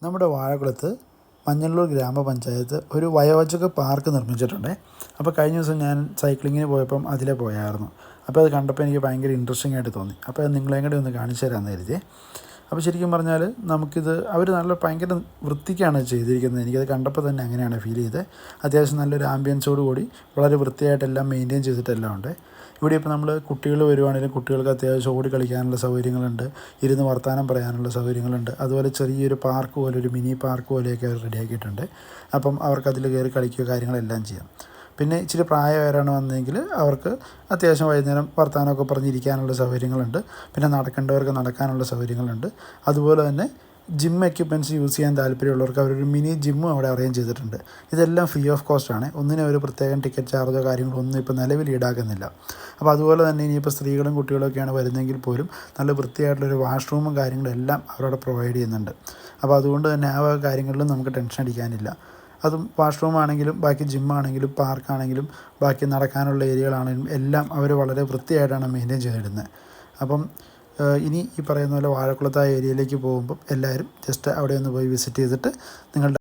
നമ്മുടെ വാഴക്കുളത്ത് മഞ്ഞള്ളൂർ ഗ്രാമപഞ്ചായത്ത് ഒരു വയോജക പാർക്ക് നിർമ്മിച്ചിട്ടുണ്ട്. അപ്പോൾ കഴിഞ്ഞ ദിവസം ഞാൻ സൈക്ലിങ്ങിന് പോയപ്പം അതിലെ പോയായിരുന്നു. അപ്പോൾ അത് കണ്ടപ്പോൾ എനിക്ക് ഭയങ്കര ഇൻട്രസ്റ്റിംഗ് ആയിട്ട് തോന്നി. അപ്പോൾ അത് നിങ്ങളെയും കൂടെ ഒന്ന് കാണിച്ചു തരാമെന്ന് കരുതിയേ. അപ്പോൾ ശരിക്കും പറഞ്ഞാൽ നമുക്കിത് അവർ ഭയങ്കര വൃത്തിക്കാണ് ചെയ്തിരിക്കുന്നത്. എനിക്കത് കണ്ടപ്പോൾ തന്നെ അങ്ങനെയാണ് ഫീൽ ചെയ്തത്. അത്യാവശ്യം നല്ലൊരു ആംബിയൻസോട് കൂടി വളരെ വൃത്തിയായിട്ടെല്ലാം മെയിൻറ്റെയിൻ ചെയ്തിട്ടെല്ലാം ഉണ്ട്. ഇവിടെ ഇപ്പോൾ നമ്മൾ കുട്ടികൾ വരുവാണെങ്കിലും കുട്ടികൾക്ക് അത്യാവശ്യം ഓടി കളിക്കാനുള്ള സൗകര്യങ്ങളുണ്ട്, ഇരുന്ന് വർത്തമാനം പറയാനുള്ള സൗകര്യങ്ങളുണ്ട്. അതുപോലെ ചെറിയൊരു പാർക്ക് പോലെ, ഒരു മിനി പാർക്ക് പോലെയൊക്കെ അവർ റെഡിയാക്കിയിട്ടുണ്ട്. അപ്പം അവർക്ക് അതിൽ കയറി കളിക്കുക, കാര്യങ്ങളെല്ലാം ചെയ്യാം. പിന്നെ ഇച്ചിരി പ്രായമായവരാണ് വന്നതെങ്കിൽ അവർക്ക് അത്യാവശ്യം വൈകുന്നേരം വർത്തമാനമൊക്കെ പറഞ്ഞിരിക്കാനുള്ള സൗകര്യങ്ങളുണ്ട്. പിന്നെ നടക്കേണ്ടവർക്ക് നടക്കാനുള്ള സൗകര്യങ്ങളുണ്ട്. അതുപോലെ തന്നെ ജിം എക്യുപ്മെൻറ്റ്സ് യൂസ് ചെയ്യാൻ താല്പര്യമുള്ളവർക്ക് അവരൊരു മിനി ജിമ്മും അവിടെ അറേഞ്ച് ചെയ്തിട്ടുണ്ട്. ഇതെല്ലാം ഫ്രീ ഓഫ് കോസ്റ്റാണ്. ഒന്നിനും ഒരു പ്രത്യേകം ടിക്കറ്റ് ചാർജോ കാര്യങ്ങളോ ഒന്നും ഇപ്പോൾ നിലവിൽ ഈടാക്കുന്നില്ല. അപ്പോൾ അതുപോലെ തന്നെ ഇനിയിപ്പോൾ സ്ത്രീകളും കുട്ടികളൊക്കെയാണ് വരുന്നതെങ്കിൽ പോലും നല്ല വൃത്തിയായിട്ടുള്ളൊരു വാഷ്റൂമും കാര്യങ്ങളും എല്ലാം അവരവിടെ പ്രൊവൈഡ് ചെയ്യുന്നുണ്ട്. അപ്പോൾ അതുകൊണ്ട് തന്നെ ആ വക കാര്യങ്ങളിലും നമുക്ക് ടെൻഷൻ അടിക്കാനില്ല. അതും വാഷ്റൂം ആണെങ്കിലും ബാക്കി ജിമ്മാണെങ്കിലും പാർക്കാണെങ്കിലും ബാക്കി നടക്കാനുള്ള ഏരിയകളാണെങ്കിലും എല്ലാം അവർ വളരെ വൃത്തിയായിട്ടാണ് മെയിൻറ്റെയിൻ ചെയ്തിടുന്നത്. അപ്പം ഇനി ഈ പറയുന്ന പോലെ വാഴക്കുളത്ത് ആ ഏരിയയിലേക്ക് പോകുമ്പം എല്ലാവരും ജസ്റ്റ് അവിടെ ഒന്ന് പോയി വിസിറ്റ് ചെയ്തിട്ട് നിങ്ങളുടെ